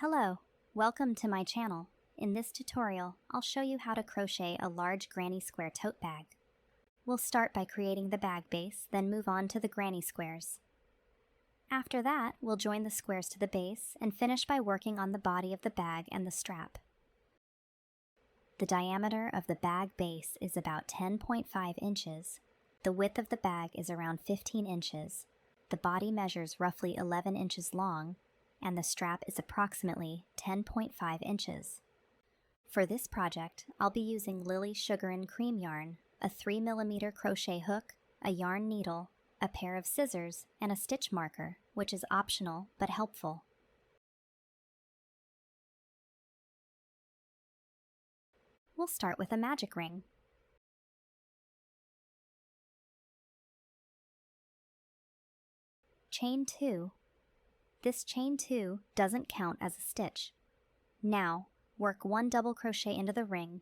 Hello, welcome to my channel. In this tutorial, I'll show you how to crochet a large granny square tote bag. We'll start by creating the bag base, then move on to the granny squares. After that, we'll join the squares to the base and finish by working on the body of the bag and the strap. The diameter of the bag base is about 10.5 inches. The width of the bag is around 15 inches. The body measures roughly 11 inches long, and the strap is approximately 10.5 inches. For this project, I'll be using Lily Sugar and Cream yarn, a 3mm crochet hook, a yarn needle, a pair of scissors, and a stitch marker, which is optional but helpful. We'll start with a magic ring. Chain 2. This chain 2 doesn't count as a stitch. Now, work 1 double crochet into the ring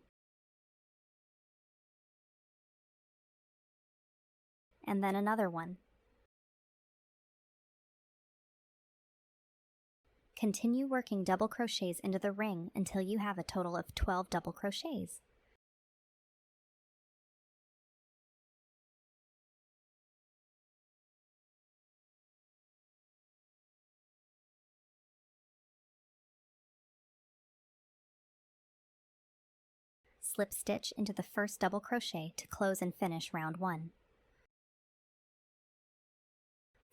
and then another one. Continue working double crochets into the ring until you have a total of 12 double crochets. Slip stitch into the first double crochet to close and finish round 1.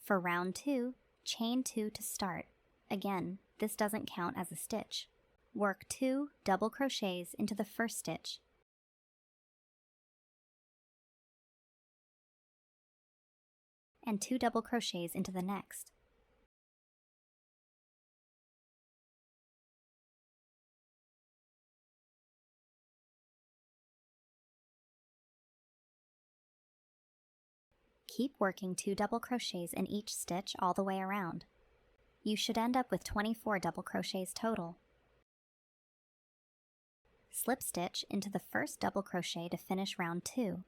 For round 2, chain 2 to start. Again, this doesn't count as a stitch. Work 2 double crochets into the first stitch and 2 double crochets into the next. Keep working 2 double crochets in each stitch all the way around. You should end up with 24 double crochets total. Slip stitch into the first double crochet to finish round 2.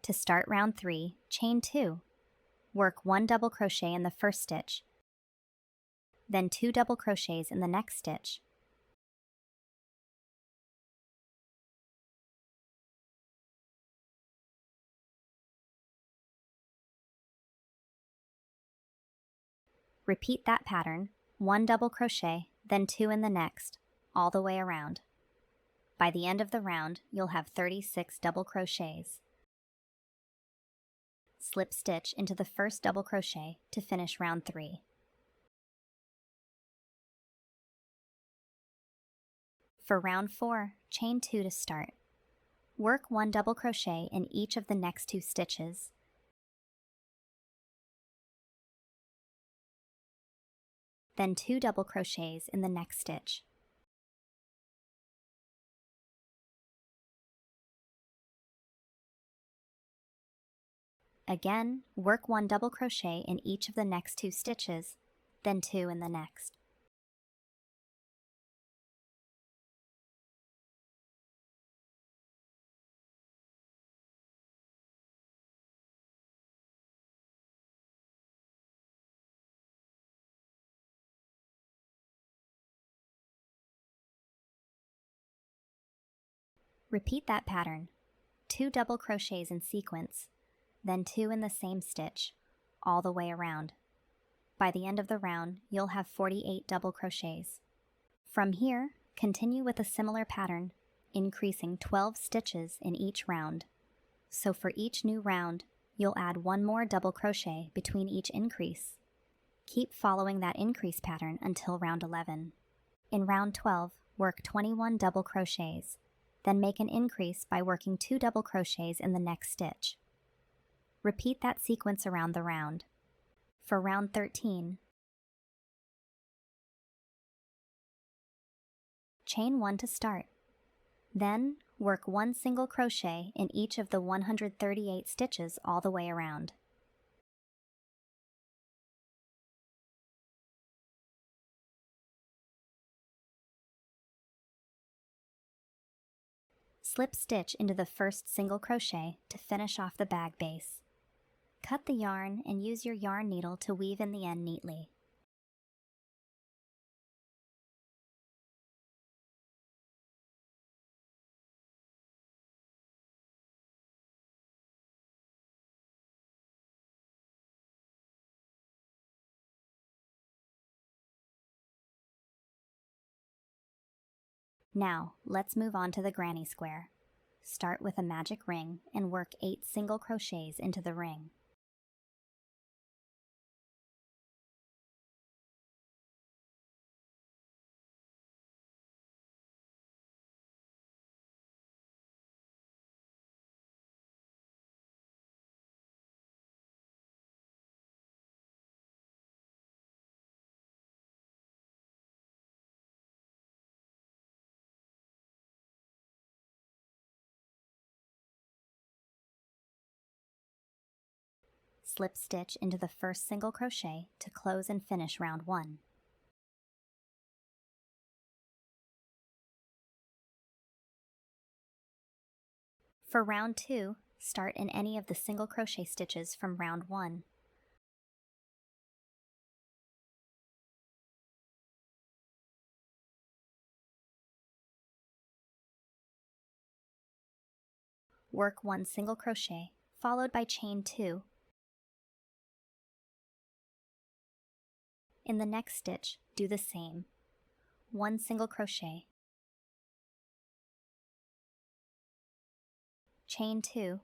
To start round 3, chain 2. Work 1 double crochet in the first stitch, then 2 double crochets in the next stitch. Repeat that pattern, 1 double crochet, then 2 in the next, all the way around. By the end of the round, you'll have 36 double crochets. Slip stitch into the first double crochet to finish round 3. For round 4, chain 2 to start. Work 1 double crochet in each of the next 2 stitches, then 2 double crochets in the next stitch. Again, work 1 double crochet in each of the next 2 stitches, then 2 in the next. Repeat that pattern, 2 double crochets in sequence, then 2 in the same stitch, all the way around. By the end of the round, you'll have 48 double crochets. From here, continue with a similar pattern, increasing 12 stitches in each round. So for each new round, you'll add 1 more double crochet between each increase. Keep following that increase pattern until round 11. In round 12, work 21 double crochets. Then make an increase by working 2 double crochets in the next stitch. Repeat that sequence around the round. For round 13, chain 1 to start. Then work 1 single crochet in each of the 138 stitches all the way around. Slip stitch into the first single crochet to finish off the bag base. Cut the yarn and use your yarn needle to weave in the end neatly. Now, let's move on to the granny square. Start with a magic ring and work 8 single crochets into the ring. Slip stitch into the first single crochet to close and finish round 1. For round 2, start in any of the single crochet stitches from round 1. Work 1 single crochet, followed by chain 2. In the next stitch, do the same. 1 single crochet, chain 2.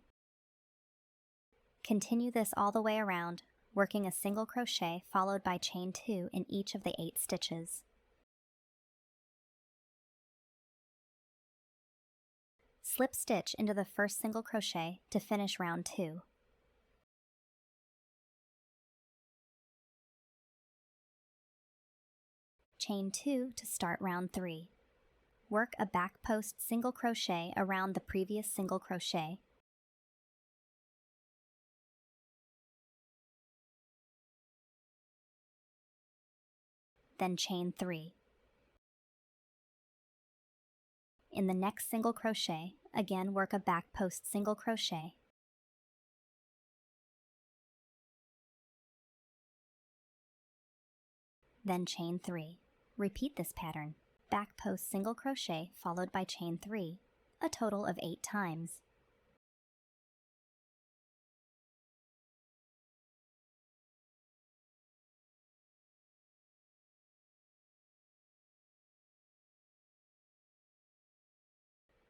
Continue this all the way around, working a single crochet followed by chain 2 in each of the 8 stitches. Slip stitch into the first single crochet to finish round 2. Chain 2 to start round 3. Work a back post single crochet around the previous single crochet. Then chain 3. In the next single crochet, again work a back post single crochet. Then chain 3. Repeat this pattern. Back post single crochet followed by chain 3, a total of 8 times.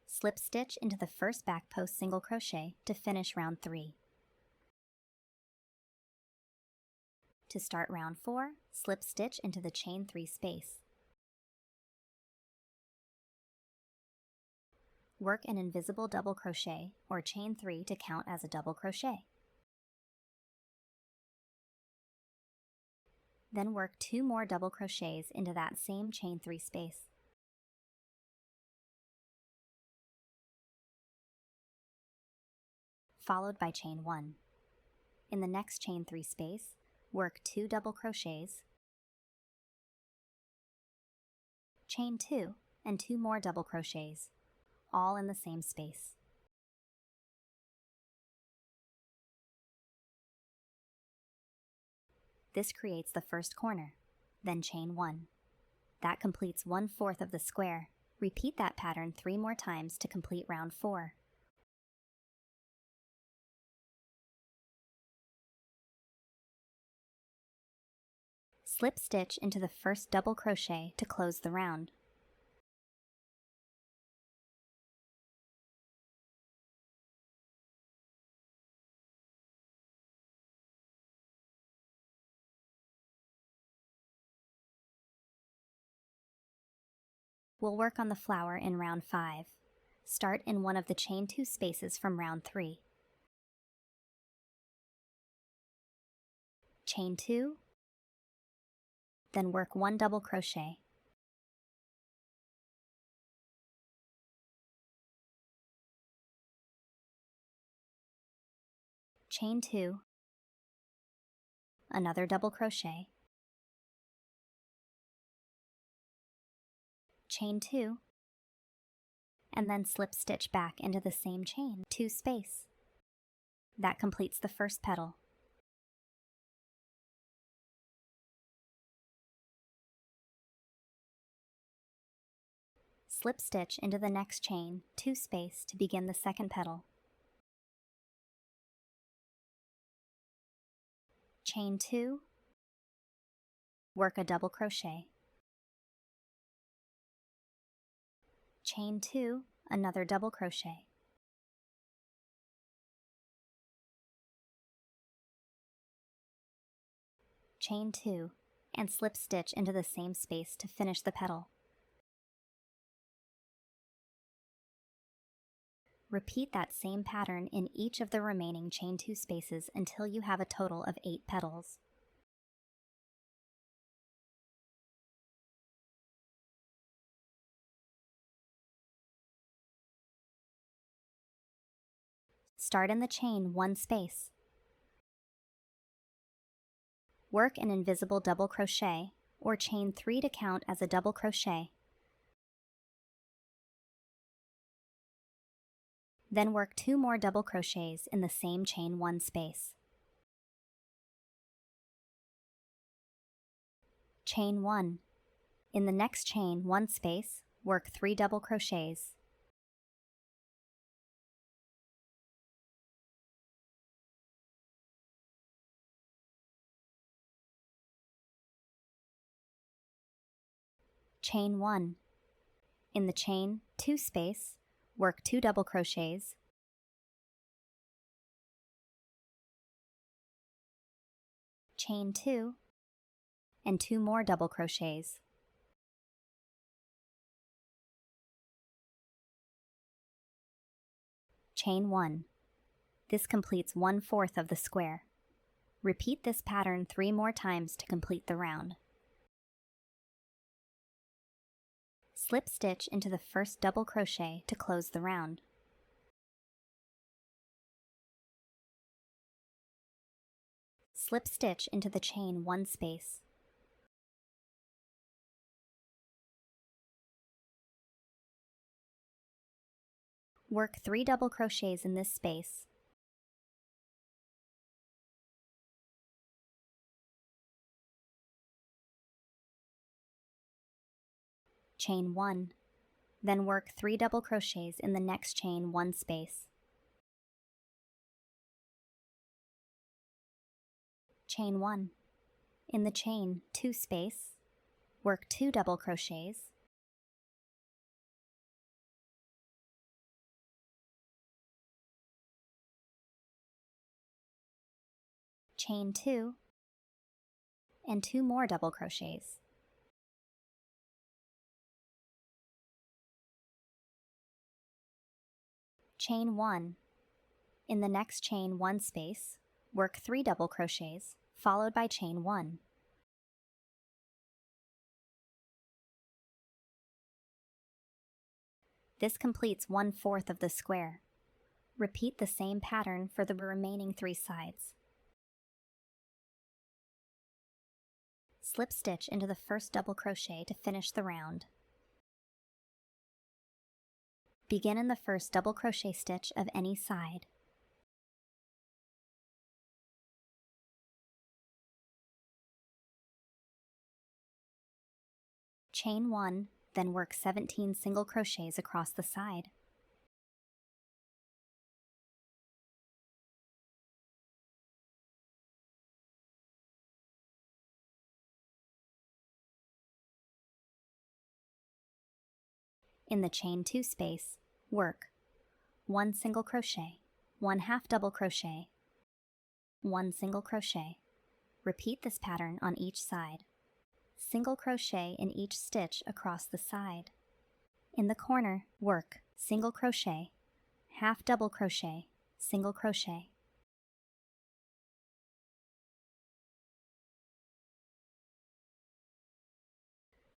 Slip stitch into the first back post single crochet to finish round 3. To start round 4, slip stitch into the chain 3 space. Work an invisible double crochet or chain 3 to count as a double crochet. Then work 2 more double crochets into that same chain 3 space. Followed by chain 1. In the next chain 3 space, work 2 double crochets, chain 2, and 2 more double crochets, all in the same space. This creates the first corner, then chain 1. That completes 1/4 of the square. Repeat that pattern 3 more times to complete round 4. Slip stitch into the first double crochet to close the round. We'll work on the flower in round 5. Start in one of the chain 2 spaces from round 3. Chain 2, then work 1 double crochet. Chain 2, another double crochet, chain 2, and then slip stitch back into the same chain 2 space. That completes the first petal. Slip stitch into the next chain 2 space to begin the second petal. Chain 2, work a double crochet, Chain 2, another double crochet. Chain 2, and slip stitch into the same space to finish the petal. Repeat that same pattern in each of the remaining chain 2 spaces until you have a total of 8 petals. Start in the chain 1 space. Work an invisible double crochet, or chain 3 to count as a double crochet. Then work 2 more double crochets in the same chain 1 space. Chain 1. In the next chain 1 space, work 3 double crochets. Chain 1. In the chain 2 space, work 2 double crochets. Chain 2, and 2 more double crochets. Chain 1. This completes 1/4 of the square. Repeat this pattern 3 more times to complete the round. Slip stitch into the first double crochet to close the round. Slip stitch into the chain 1 space. Work 3 double crochets in this space. Chain 1, then work 3 double crochets in the next chain 1 space. Chain 1. In the chain 2 space, work 2 double crochets. Chain 2, and 2 more double crochets. Chain 1. In the next chain 1 space, work 3 double crochets, followed by chain 1. This completes 1/4 of the square. Repeat the same pattern for the remaining 3 sides. Slip stitch into the first double crochet to finish the round. Begin in the first double crochet stitch of any side. Chain 1, then work 17 single crochets across the side. In the chain 2 space, work 1 single crochet, 1 half double crochet, 1 single crochet. Repeat this pattern on each side. Single crochet in each stitch across the side. In the corner, work single crochet, half double crochet, single crochet.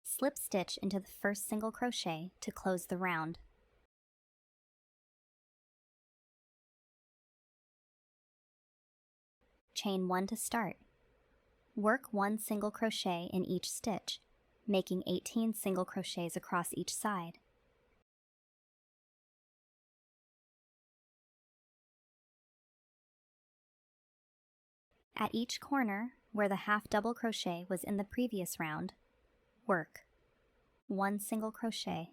Slip stitch into the first single crochet to close the round. Chain 1 to start. Work 1 single crochet in each stitch, making 18 single crochets across each side. At each corner, where the half double crochet was in the previous round, work 1 single crochet,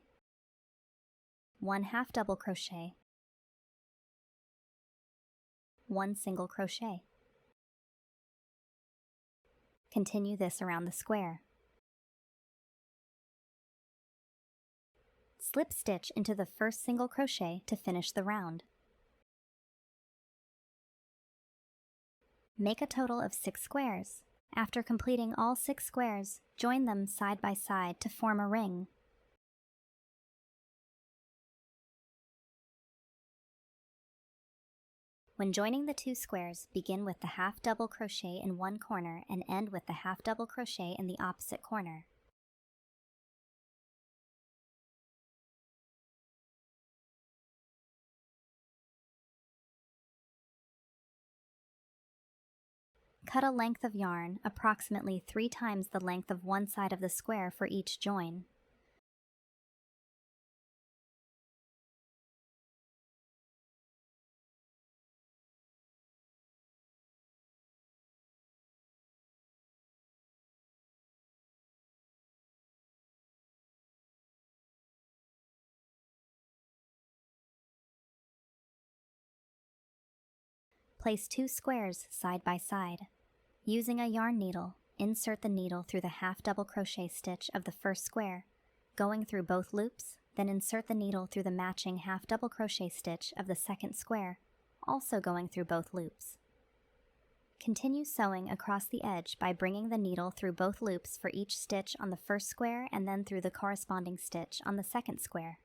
1 half double crochet, 1 single crochet. Continue this around the square. Slip stitch into the first single crochet to finish the round. Make a total of 6 squares. After completing all 6 squares, join them side by side to form a ring. When joining the 2 squares, begin with the half double crochet in one corner and end with the half double crochet in the opposite corner. Cut a length of yarn approximately 3 times the length of one side of the square for each join. Place 2 squares side by side. Using a yarn needle, insert the needle through the half double crochet stitch of the first square, going through both loops, then insert the needle through the matching half double crochet stitch of the second square, also going through both loops. Continue sewing across the edge by bringing the needle through both loops for each stitch on the first square and then through the corresponding stitch on the second square.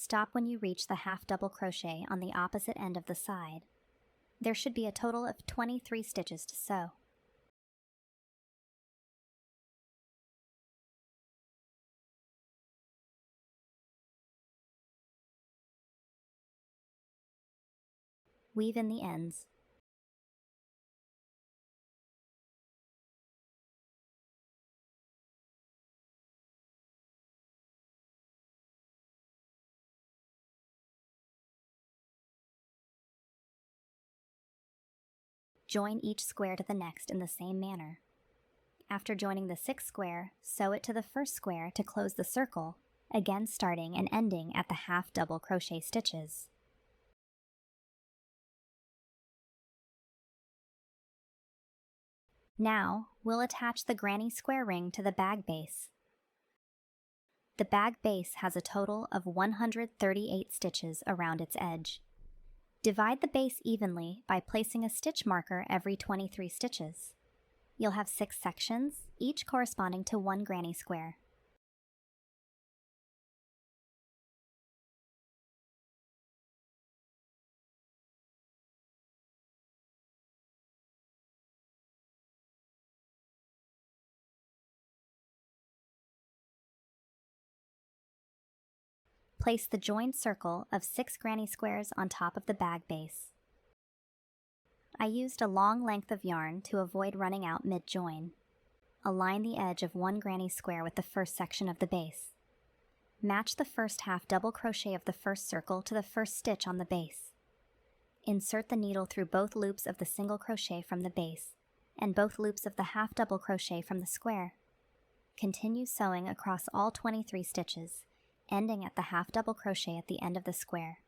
Stop when you reach the half double crochet on the opposite end of the side. There should be a total of 23 stitches to sew. Weave in the ends. Join each square to the next in the same manner. After joining the 6th square, sew it to the first square to close the circle, again starting and ending at the half double crochet stitches. Now, we'll attach the granny square ring to the bag base. The bag base has a total of 138 stitches around its edge. Divide the base evenly by placing a stitch marker every 23 stitches. You'll have 6 sections, each corresponding to 1 granny square. Place the joined circle of 6 granny squares on top of the bag base. I used a long length of yarn to avoid running out mid-join. Align the edge of 1 granny square with the first section of the base. Match the first half double crochet of the first circle to the first stitch on the base. Insert the needle through both loops of the single crochet from the base and both loops of the half double crochet from the square. Continue sewing across all 23 stitches, ending at the half double crochet at the end of the square.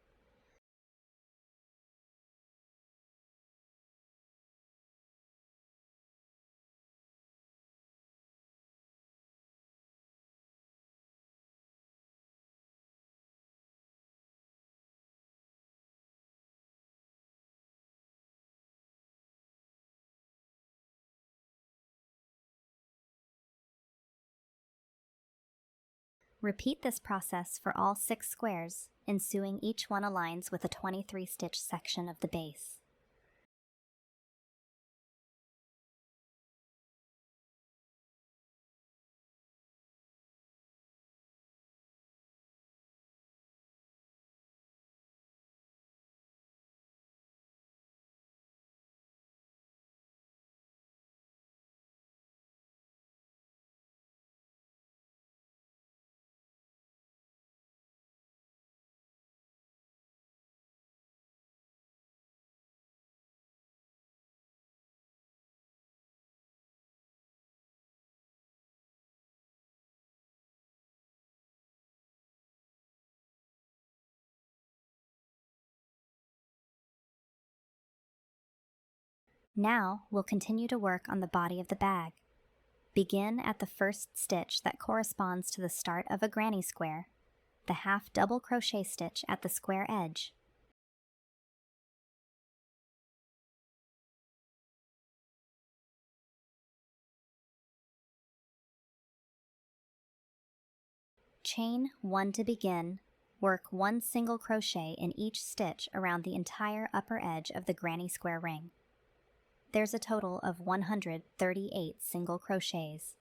Repeat this process for all 6 squares, ensuing each one aligns with a 23-stitch section of the base. Now, we'll continue to work on the body of the bag. Begin at the first stitch that corresponds to the start of a granny square, the half double crochet stitch at the square edge. Chain 1 to begin. Work 1 single crochet in each stitch around the entire upper edge of the granny square ring. There's a total of 138 single crochets.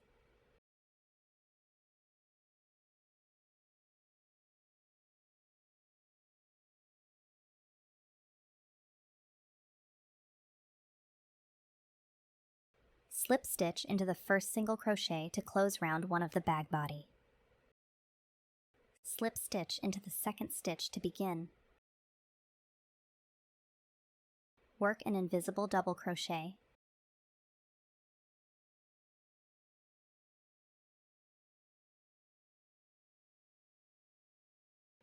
Slip stitch into the first single crochet to close round one of the bag body. Slip stitch into the second stitch to begin. Work an invisible double crochet.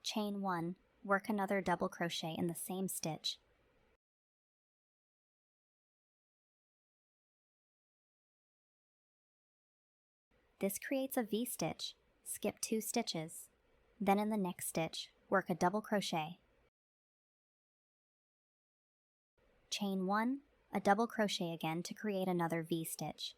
Chain 1, work another double crochet in the same stitch. This creates a V-stitch. Skip 2 stitches. Then in the next stitch, work a double crochet. Chain 1, a double crochet again to create another V-stitch.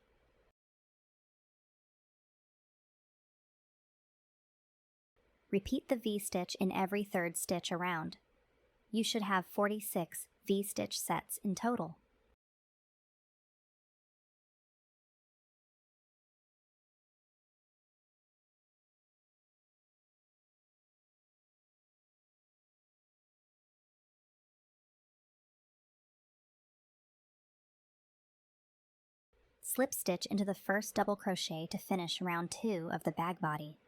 Repeat the V-stitch in every third stitch around. You should have 46 V-stitch sets in total. Slip stitch into the first double crochet to finish round 2 of the bag body.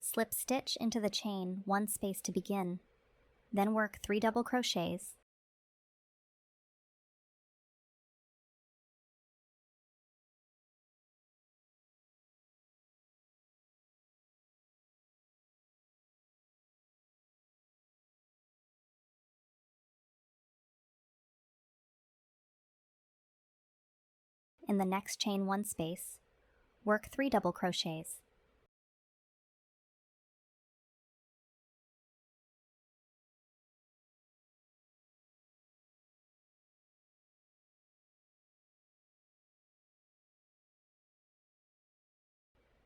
Slip stitch into the chain 1 space to begin, then work 3 double crochets. In the next chain 1 space, work 3 double crochets.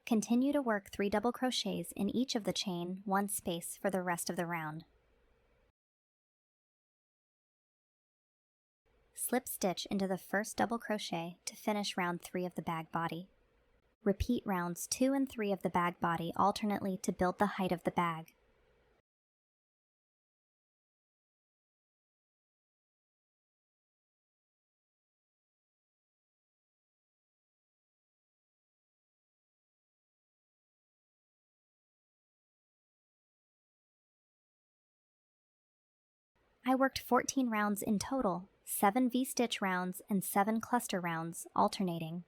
Continue to work 3 double crochets in each of the chain 1 space for the rest of the round. Slip stitch into the first double crochet to finish round 3 of the bag body. Repeat rounds 2 and 3 of the bag body alternately to build the height of the bag. I worked 14 rounds in total, 7 V-stitch rounds and 7 cluster rounds, alternating.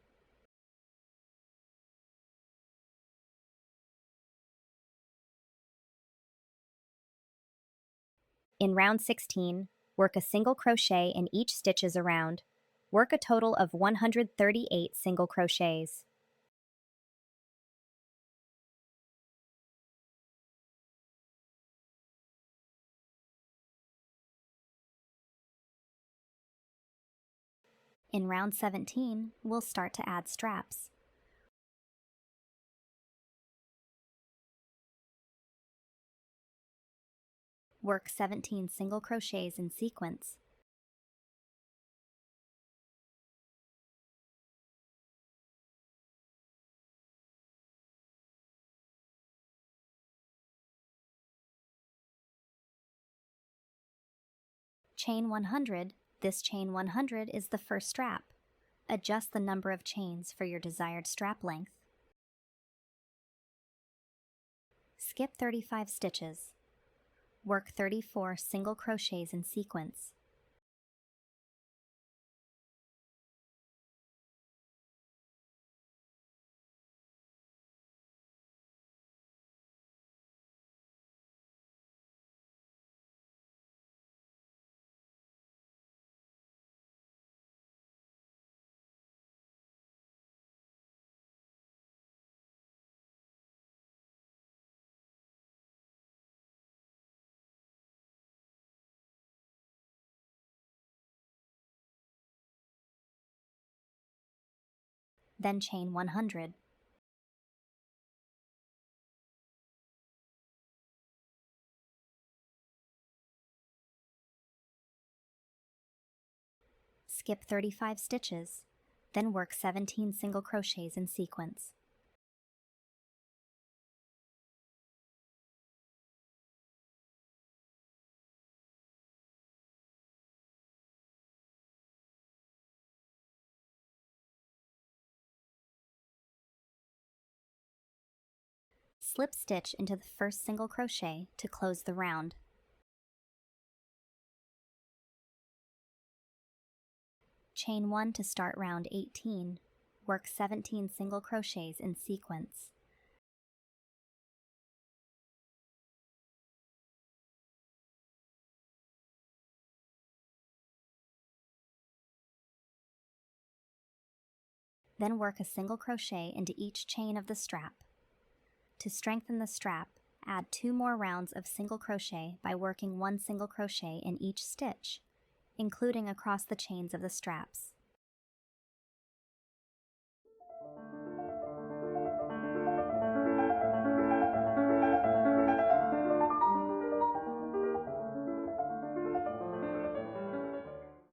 In round 16, work a single crochet in each stitches around. Work a total of 138 single crochets. In round 17, we'll start to add straps. Work 17 single crochets in sequence. Chain 100. This chain 100 is the first strap. Adjust the number of chains for your desired strap length. Skip 35 stitches. Work 34 single crochets in sequence. Then chain 100. Skip 35 stitches, then work 17 single crochets in sequence. Slip stitch into the first single crochet to close the round. Chain 1 to start round 18. Work 17 single crochets in sequence. Then work a single crochet into each chain of the strap. To strengthen the strap, add 2 more rounds of single crochet by working 1 single crochet in each stitch, including across the chains of the straps.